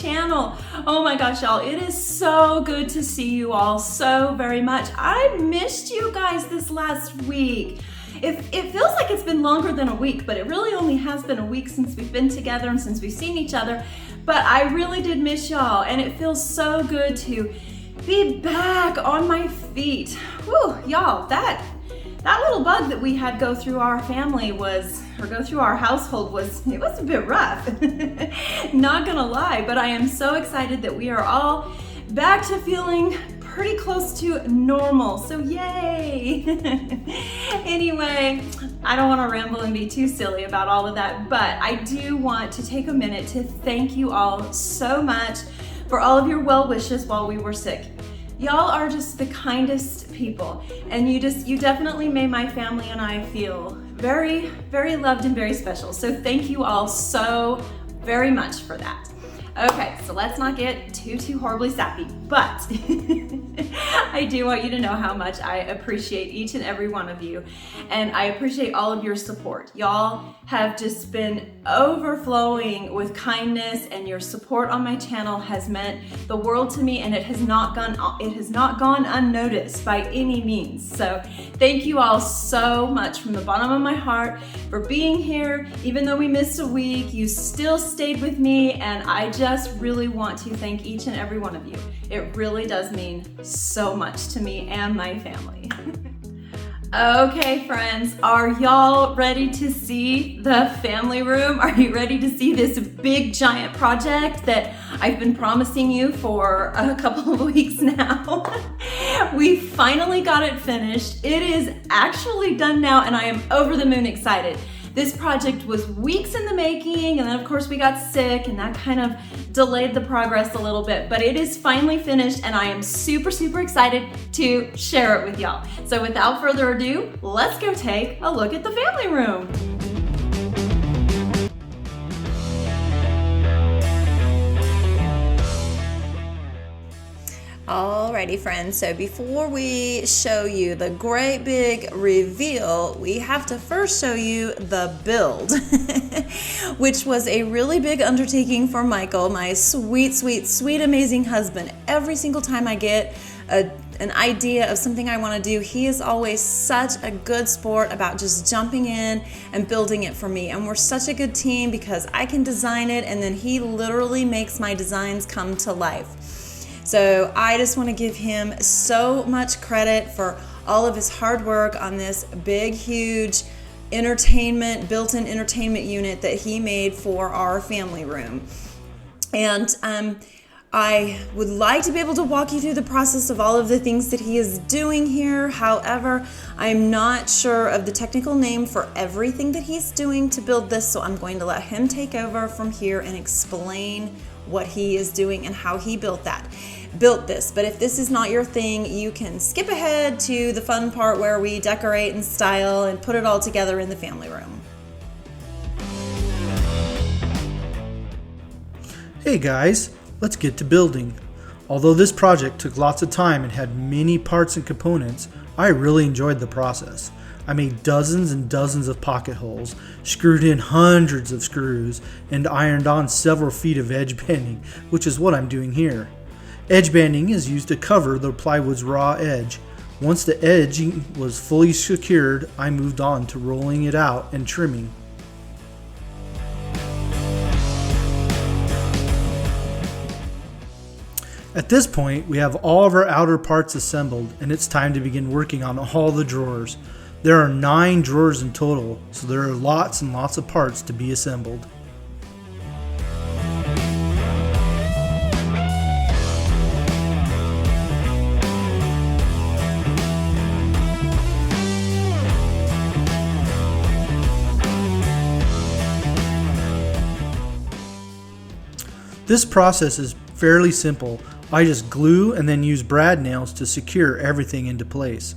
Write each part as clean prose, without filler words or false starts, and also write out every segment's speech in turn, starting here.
channel. Oh my gosh, y'all, it is so good to see you all so very much. I missed you guys this last week. It feels like it's been longer than a week, but it really only has been a week since we've been together and since we've seen each other. But I really did miss y'all, and it feels so good to be back on my feet. Whew, y'all, that little bug that we had go through our family go through our household was a bit rough. Not gonna lie, but I am so excited that we are all back to feeling pretty close to normal, so yay! Anyway, I don't want to ramble and be too silly about all of that, but I do want to take a minute to thank you all so much for all of your well wishes while we were sick. Y'all are just the kindest people, and you definitely made my family and I feel very, very loved and very special. So thank you all so very much for that. Okay, so let's not get too horribly sappy, but I do want you to know how much I appreciate each and every one of you, and I appreciate all of your support. Y'all have just been overflowing with kindness, and your support on my channel has meant the world to me, and it has not gone unnoticed by any means. So thank you all so much from the bottom of my heart for being here. Even though we missed a week, you still stayed with me, and I just really want to thank each and every one of you. It really does mean so much to me and my family. Okay, friends, are y'all ready to see the family room? Are you ready to see this big giant project that I've been promising you for a couple of weeks now? We finally got it finished. It is actually done now, and I am over the moon excited. This project was weeks in the making, and then of course we got sick, and that kind of delayed the progress a little bit, but it is finally finished, and I am super excited to share it with y'all. So without further ado, let's go take a look at the family room. Alrighty, friends, so before we show you the great big reveal, we have to first show you the build, which was a really big undertaking for Michael, my sweet, amazing husband. Every single time I get an idea of something I want to do, he is always such a good sport about just jumping in and building it for me. And we're such a good team because I can design it, and then he literally makes my designs come to life. So I just want to give him so much credit for all of his hard work on this big, huge built-in entertainment unit that he made for our family room. And I would like to be able to walk you through the process of all of the things that he is doing here. However, I'm not sure of the technical name for everything that he's doing to build this, so I'm going to let him take over from here and explain what he is doing and how he built this. But if this is not your thing, you can skip ahead to the fun part where we decorate and style and put it all together in the family room. Hey guys, let's get to building. Although this project took lots of time and had many parts and components, I really enjoyed the process. I made dozens and dozens of pocket holes, screwed in hundreds of screws, and ironed on several feet of edge banding, which is what I'm doing here. Edge banding is used to cover the plywood's raw edge. Once the edging was fully secured, I moved on to rolling it out and trimming. At this point, we have all of our outer parts assembled, and it's time to begin working on all the drawers. There are 9 drawers in total, so there are lots and lots of parts to be assembled. This process is fairly simple. I just glue and then use brad nails to secure everything into place.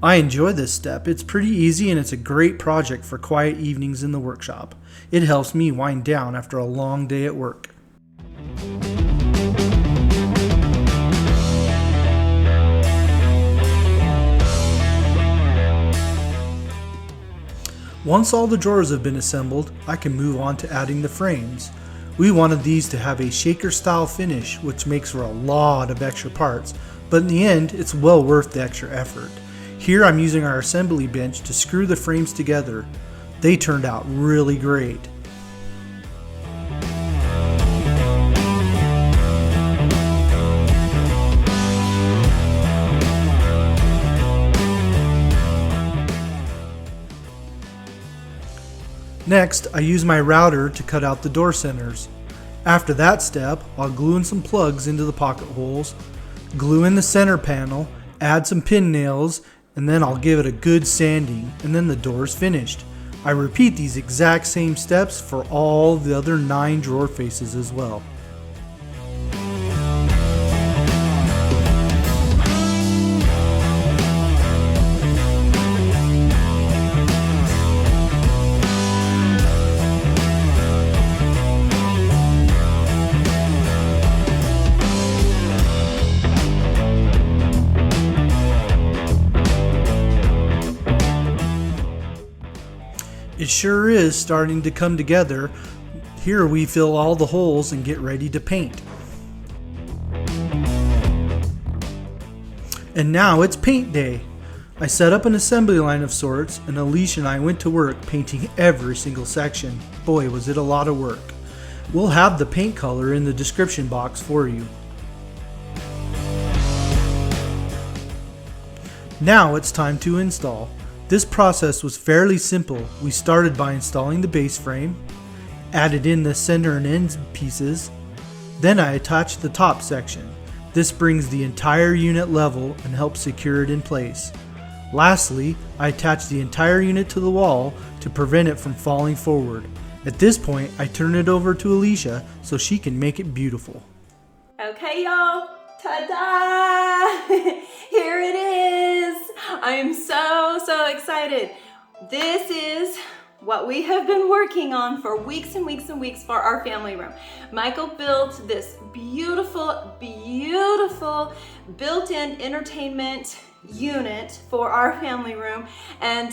I enjoy this step. It's pretty easy, and it's a great project for quiet evenings in the workshop. It helps me wind down after a long day at work. Once all the drawers have been assembled, I can move on to adding the frames. We wanted these to have a shaker style finish, which makes for a lot of extra parts, but in the end it's well worth the extra effort. Here I'm using our assembly bench to screw the frames together. They turned out really great. Next, I use my router to cut out the door centers. After that step, I'll glue in some plugs into the pocket holes, glue in the center panel, add some pin nails, and then I'll give it a good sanding, and then the door is finished. I repeat these exact same steps for all the other 9 drawer faces as well. It sure is starting to come together. Here we fill all the holes and get ready to paint. And now it's paint day. I set up an assembly line of sorts, and Alecia and I went to work painting every single section. Boy, was it a lot of work. We'll have the paint color in the description box for you. Now it's time to install. This process was fairly simple. We started by installing the base frame, added in the center and end pieces, then I attached the top section. This brings the entire unit level and helps secure it in place. Lastly, I attached the entire unit to the wall to prevent it from falling forward. At this point, I turn it over to Alecia so she can make it beautiful. Okay, y'all. Ta-da! Here it is. I am so excited. This is what we have been working on for weeks and weeks and weeks for our family room. Michael built this beautiful built-in entertainment unit for our family room, and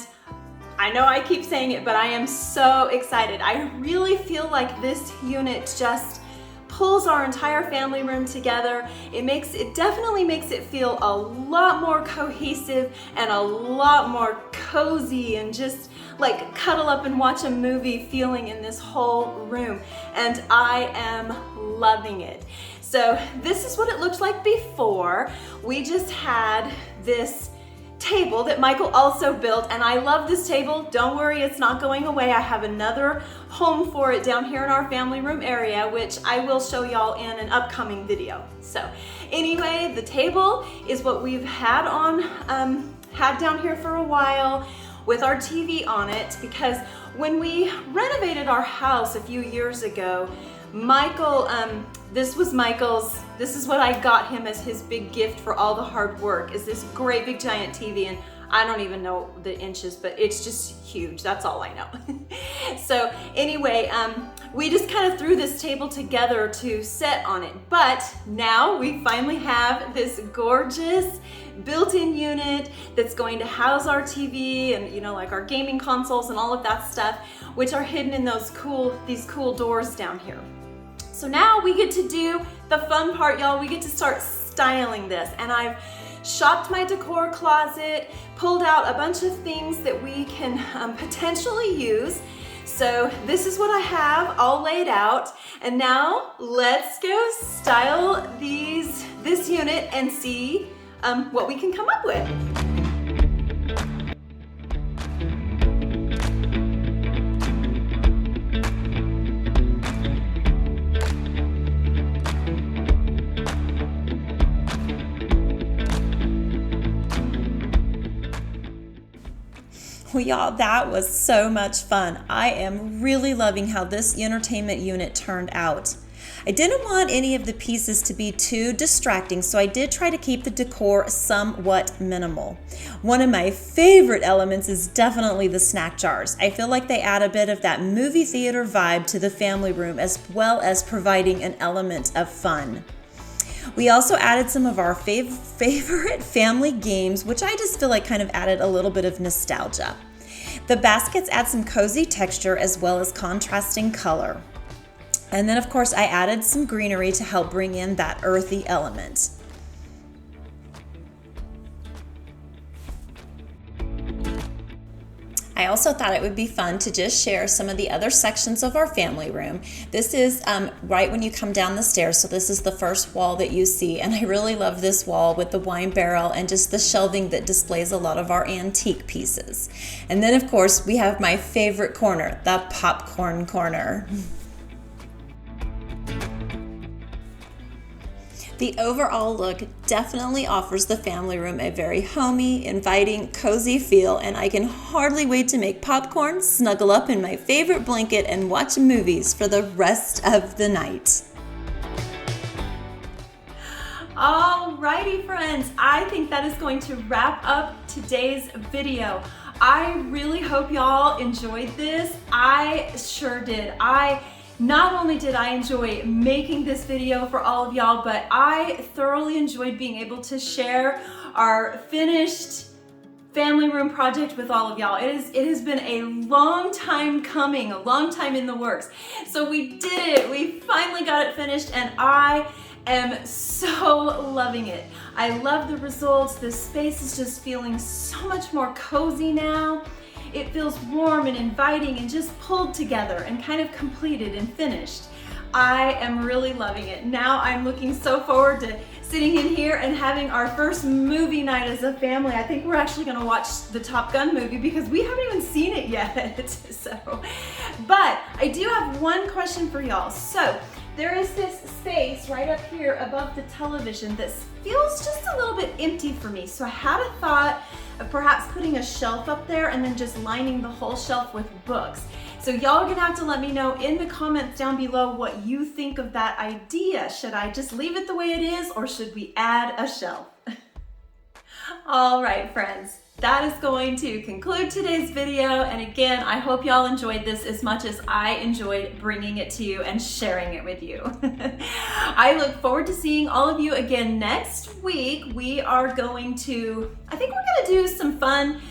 I know I keep saying it, but I am so excited. I really feel like this unit just pulls our entire family room together. It definitely makes it feel a lot more cohesive and a lot more cozy and just like cuddle up and watch a movie feeling in this whole room. And I am loving it. So this is what it looked like before. We just had this table that Michael also built, and I love this table. Don't worry, it's not going away. I have another home for it down here in our family room area, which I will show y'all in an upcoming video. So anyway, the table is what we've had down here for a while with our TV on it, because when we renovated our house a few years ago, Michael, this is what I got him as his big gift for all the hard work, is this great big giant TV, and I don't even know the inches, but it's just huge. That's all I know. So anyway, we just kind of threw this table together to sit on it, but now we finally have this gorgeous built-in unit that's going to house our TV and, you know, like our gaming consoles and all of that stuff, which are hidden in these cool doors down here. So now we get to do the fun part, y'all. We get to start styling this, and I've shopped my decor closet, pulled out a bunch of things that we can potentially use. So this is what I have all laid out, and now let's go style this unit and see what we can come up with. Well, y'all, that was so much fun. I am really loving how this entertainment unit turned out. I didn't want any of the pieces to be too distracting, so I did try to keep the decor somewhat minimal. One of my favorite elements is definitely the snack jars. I feel like they add a bit of that movie theater vibe to the family room, as well as providing an element of fun. We also added some of our favorite family games, which I just feel like kind of added a little bit of nostalgia. The baskets add some cozy texture as well as contrasting color. And then of course I added some greenery to help bring in that earthy element. I also thought it would be fun to just share some of the other sections of our family room. This is right when you come down the stairs, so this is the first wall that you see, and I really love this wall with the wine barrel and just the shelving that displays a lot of our antique pieces. And then of course we have my favorite corner, the popcorn corner. The overall look definitely offers the family room a very homey, inviting, cozy feel, and I can hardly wait to make popcorn, snuggle up in my favorite blanket, and watch movies for the rest of the night. Alrighty friends, I think that is going to wrap up today's video. I really hope y'all enjoyed this. I sure did. Not only did I enjoy making this video for all of y'all, but I thoroughly enjoyed being able to share our finished family room project with all of y'all. It has been a long time coming, a long time in the works. So we did it. We finally got it finished, and I am so loving it. I love the results. This space is just feeling so much more cozy now. It feels warm and inviting and just pulled together and kind of completed and finished. I am really loving it. Now I'm looking so forward to sitting in here and having our first movie night as a family. I think we're actually gonna watch the Top Gun movie because we haven't even seen it yet. But I do have one question for y'all. So there is this space right up here above the television that feels just a little bit empty for me. So I had a thought of perhaps putting a shelf up there and then just lining the whole shelf with books. So y'all are gonna have to let me know in the comments down below what you think of that idea. Should I just leave it the way it is, or should we add a shelf? All right, friends, that is going to conclude today's video. And again, I hope y'all enjoyed this as much as I enjoyed bringing it to you and sharing it with you. I look forward to seeing all of you again next week. We are going to, I think we're gonna do some fun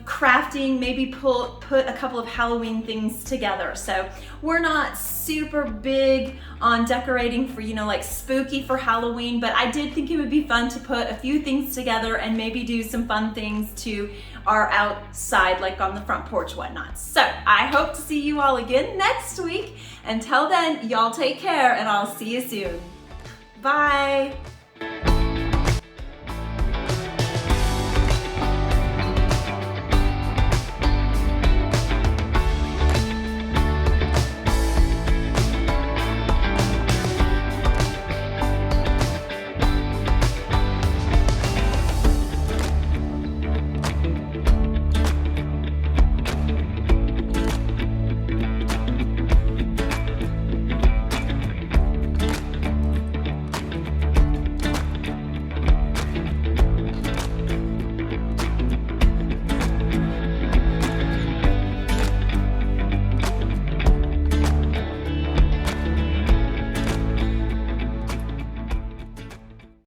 crafting, maybe put a couple of Halloween things together. So we're not super big on decorating for, like spooky for Halloween, but I did think it would be fun to put a few things together and maybe do some fun things to our outside, like on the front porch, whatnot. So I hope to see you all again next week. Until then, y'all take care, and I'll see you soon. Bye.